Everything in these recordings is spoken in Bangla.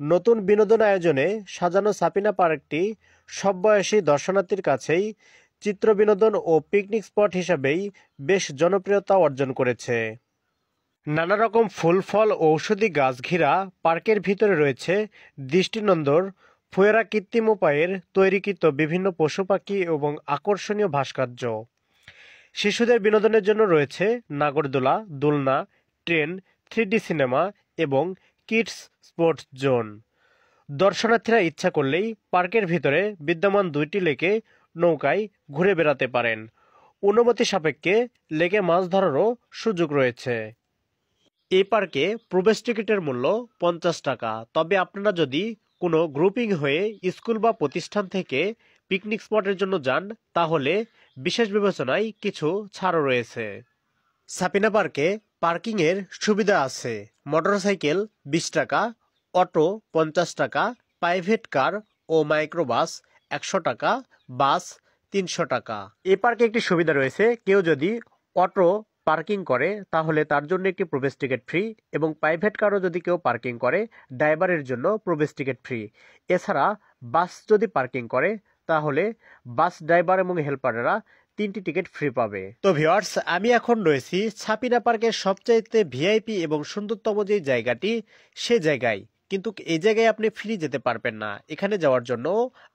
নতুন বিনোদন আয়োজনে সাজানো সাপিনা পার্কটি সব বয়সী দর্শনার্থীর কাছেই চিত্র বিনোদন ও পিকনিক স্পট হিসাবেই বেশ জনপ্রিয়তা অর্জন করেছে। নানা রকম ফুল ফল ও ঔষধি গাছ ঘিরা পার্কের ভিতরে রয়েছে দৃষ্টিনন্দন ফুয়েরা কৃত্রিম উপায়ের তৈরিকৃত বিভিন্ন পশু পাখি এবং আকর্ষণীয় ভাস্কর্য। শিশুদের বিনোদনের জন্য রয়েছে নাগরদোলা, দোলনা, ট্রেন, 3D সিনেমা এবং কিডস স্পোর্টস জোন। দর্শনার্থীরা ইচ্ছা করলেই পার্কের ভিতরে বিদ্যমান 2টি লেকে নৌকায় ঘুরে বেড়াতে পারেন। অনুমতি সাপেক্ষে লেকে মাছ ধরারও সুযোগ রয়েছে। এই পার্কে প্রবেশ টিকিটের মূল্য 50 টাকা। তবে আপনারা যদি কোনো গ্রুপিং হয়ে স্কুল বা প্রতিষ্ঠান থেকে পিকনিক স্পটের জন্য যান তাহলে বিশেষ বিবেচনায় কিছু ছাড়ও রয়েছে। সাপিনা পার্কে পার্কিংয়ের সুবিধা আছে। মোটরসাইকেল 20 টাকা, অটো 50 টাকা, প্রাইভেট কার ও মাইক্রোবাস 100 টাকা, বাস 300 টাকা। এই পার্কে একটি সুবিধা রয়েছে, কেউ যদি অটো পার্কিং করে তাহলে তার জন্য একটি প্রবেশ টিকিট ফ্রি, এবং প্রাইভেট কারও যদি কেউ পার্কিং করে ড্রাইভারের জন্য প্রবেশ টিকিট ফ্রি। এছাড়া বাস যদি পার্কিং করে তাহলে বাস ড্রাইভার এবং হেল্পাররা 3টি টিকিট ফ্রি পাবে। তো ভিউয়ার্স, আমি এখন রয়েছি সাপিনা পার্কের সবচাইতে ভিআইপি এবং সুন্দরতম যে জায়গাটি সে জায়গায়, কিন্তু এই জায়গায় আপনি ফ্রি যেতে পারবেন না। এখানে যাওয়ার জন্য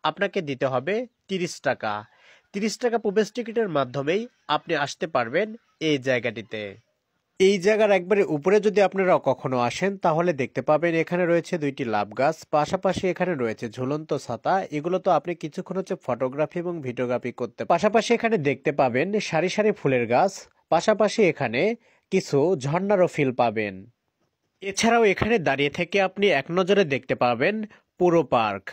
আপনাকে দিতে হবে 30 টাকা। 30 টাকা প্রবেশ টিকিটের মাধ্যমেই আপনি আসতে পারবেন এই জায়গাটিতে। এই জায়গার একবারে উপরে যদি আপনারা কখনো আসেন তাহলে দেখতে পাবেন এখানে রয়েছে 2টি লাভ গাছ, পাশাপাশি এখানে রয়েছে ঝুলন্ত ছাতা। এগুলো তো আপনি কিছুক্ষণ ফটোগ্রাফি এবং ভিডিওগ্রাফি করতে। পাশাপাশি এখানে দেখতে পাবেন সারি সারি ফুলের গাছ, পাশাপাশি এখানে কিছু ঝর্ণারও ফিল পাবেন। এছাড়াও এখানে দাঁড়িয়ে থেকে আপনি এক নজরে দেখতে পাবেন পুরো পার্ক।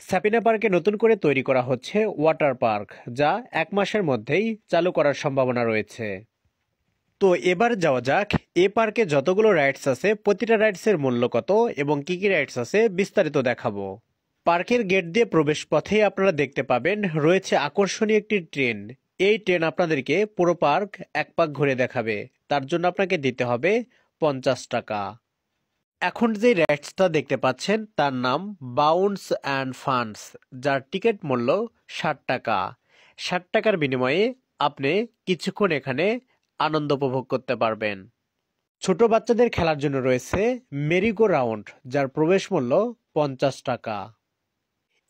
সাপিনা পার্কে নতুন করে তৈরি করা হচ্ছে ওয়াটার পার্ক, যা 1 মাসের মধ্যেই চালু করার সম্ভাবনা রয়েছে। তো এবার যাওয়া যাক এ পার্কে যতগুলো রাইডস আছে প্রতিটা রাইডসের মূল্য কত এবং কি কি রাইডস আছে বিস্তারিত দেখাবো। পার্কের গেট দিয়ে প্রবেশ পথেই আপনারা দেখতে পাবেন রয়েছে আকর্ষণীয় একটি ট্রেন। এই ট্রেন আপনাদেরকে পুরো পার্ক 1 পাক ঘুরে দেখাবে। তার জন্য আপনাকে দিতে হবে 50 টাকা। এখন যে রাইডসটা দেখতে পাচ্ছেন তার নাম বাউন্স অ্যান্ড ফান্স, যার টিকিট মূল্য 60 টাকা। 60 টাকার বিনিময়ে আপনি কিছুক্ষণ এখানে আনন্দ উপভোগ করতে পারবেন। ছোট বাচ্চাদের খেলার জন্য রয়েছে মেরিগো রাউন্ড, যার প্রবেশ মূল্য 50 টাকা।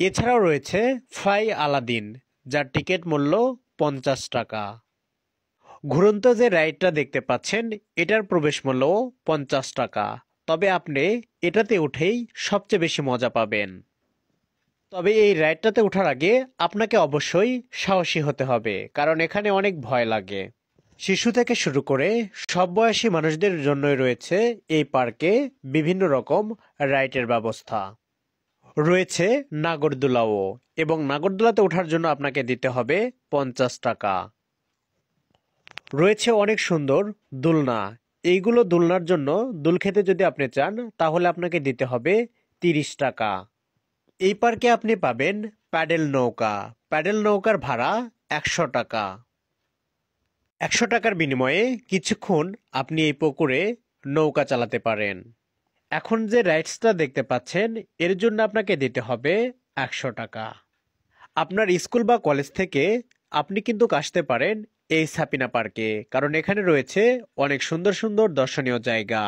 এছাড়াও রয়েছে ফ্লাই আলাদিন, যার টিকিট মূল্য 50 টাকা। ঘুরন্ত যে রাইডটা দেখতে পাচ্ছেন এটার প্রবেশ মূল্য 50 টাকা। তবে আপনি এটাতে উঠেই সবচেয়ে বেশি মজা পাবেন। তবে এই রাইডটাতে ওঠার আগে আপনাকে অবশ্যই সাহসী হতে হবে, কারণ এখানে অনেক ভয় লাগে। শিশু থেকে শুরু করে সব বয়সী মানুষদের জন্যই রয়েছে এই পার্কে বিভিন্ন রকম রাইডের ব্যবস্থা। রয়েছে নাগরদোলাও, এবং নাগরদোলাতে ওঠার জন্য আপনাকে দিতে হবে 50 টাকা। রয়েছে অনেক সুন্দর দোলনা। এইগুলো দোলনার জন্য দোল খেতে যদি আপনি চান তাহলে আপনাকে দিতে হবে 30 টাকা। এই পার্কে আপনি পাবেন প্যাডেল নৌকা। প্যাডেল নৌকার ভাড়া 100 টাকা। 100 টাকার বিনিময়ে কিছুক্ষণ আপনি এই পুকুরে নৌকা চালাতে পারেন। এখন যে রাইডসটা দেখতে পাচ্ছেন এর জন্য আপনাকে দিতে হবে 100 টাকা। আপনার স্কুল বা কলেজ থেকে আপনি কিন্তু আসতে পারেন এই সাপিনা পার্কে, কারণ এখানে রয়েছে অনেক সুন্দর সুন্দর দর্শনীয় জায়গা,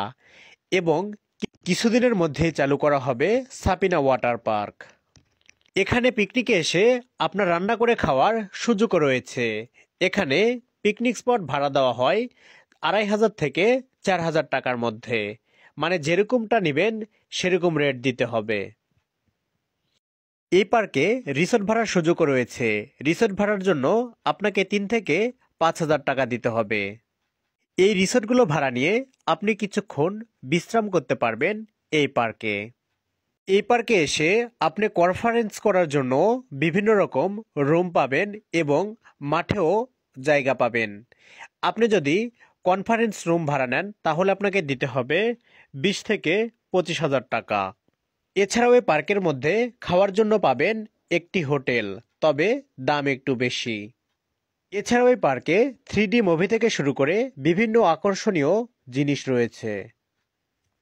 এবং কিছুদিনের মধ্যেই চালু করা হবে সাপিনা ওয়াটার পার্ক। এখানে পিকনিকে এসে আপনার রান্না করে খাওয়ার সুযোগও রয়েছে। এখানে পিকনিক স্পট ভাড়া দেওয়া হয় 2500 থেকে 4000 টাকার মধ্যে, মানে যেরকমটা নেবেন সেরকম রেট দিতে হবে। এই পার্কে রিসোর্ট ভাড়ার সুযোগও রয়েছে। রিসোর্ট ভাড়ার জন্য আপনাকে 3 থেকে 5000 টাকা দিতে হবে। এই রিসোর্টগুলো ভাড়া নিয়ে আপনি কিছুক্ষণ বিশ্রাম করতে পারবেন এই পার্কে। এই পার্কে এসে আপনি কনফারেন্স করার জন্য বিভিন্ন রকম রুম পাবেন এবং মাঠেও জায়গা পাবেন। আপনি যদি কনফারেন্স রুম ভাড়া নেন তাহলে আপনাকে দিতে হবে 20 থেকে 25,000 টাকা। এছাড়াও এই পার্কের মধ্যে খাওয়ার জন্য পাবেন একটি হোটেল, তবে দাম একটু বেশি। এছাড়াও এই পার্কে 3D মুভি থেকে শুরু করে বিভিন্ন আকর্ষণীয় জিনিস রয়েছে।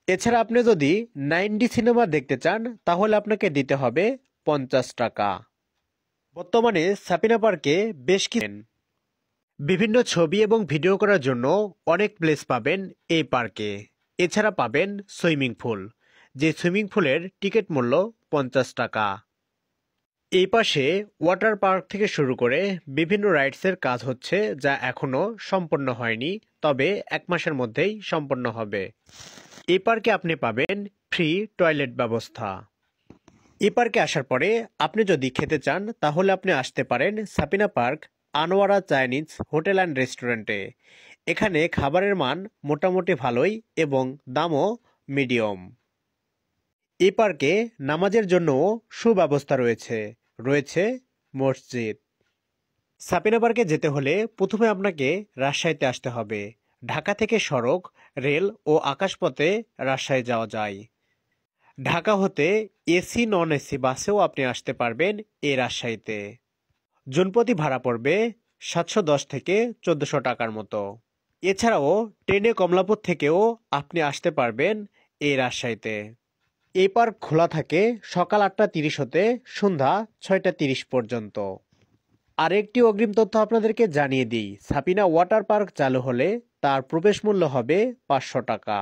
এছাড়া আপনি যদি 9D সিনেমা দেখতে চান তাহলে আপনাকে দিতে হবে 50 টাকা। বর্তমানে সাপিনা পার্কে বেশ কিছু বিভিন্ন ছবি এবং ভিডিও করার জন্য অনেক প্লেস পাবেন এই পার্কে। এছাড়া পাবেন সুইমিং পুল, যে সুইমিং পুলের টিকিট মূল্য 50 টাকা। এই পাশে ওয়াটার পার্ক থেকে শুরু করে বিভিন্ন রাইডসের কাজ হচ্ছে, যা এখনো সম্পন্ন হয়নি, তবে 1 মাসের মধ্যেই সম্পন্ন হবে। এই পার্কে আপনি পাবেন ফ্রি টয়লেট ব্যবস্থা। এই পার্কে আসার পরে আপনি যদি খেতে চান তাহলে আপনি আসতে পারেন সাপিনা park Anowara Chinese hotel and রেস্টুরেন্টে। এখানে খাবারের মান মোটামুটি ভালোই এবং দামও মিডিয়াম। এই পার্কে নামাজের জন্যও সুব্যবস্থা রয়েছে, রয়েছে মসজিদ। সাপিনা পার্কে যেতে হলে প্রথমে আপনাকে রাজশাহীতে আসতে হবে। ঢাকা থেকে সড়ক, রেল ও আকাশপথে রাজশাহী যাওয়া যায়। ঢাকা হতে এসি নন এসি বাসেও আপনি আসতে পারবেন এই রাজশাহীতে। জনপ্রতি ভাড়া পড়বে 710 থেকে 1400 টাকার মতো। এছাড়াও ট্রেনে কমলাপুর থেকেও আপনি আসতে পারবেন এই রাজশাহীতে। এই পার্ক খোলা থাকে সকাল 8:30 হতে সন্ধ্যা 6:30 পর্যন্ত। আরেকটি অগ্রিম তথ্য আপনাদেরকে জানিয়ে দিই, সাপিনা ওয়াটার পার্ক চালু হলে তার প্রবেশ মূল্য হবে 500 টাকা।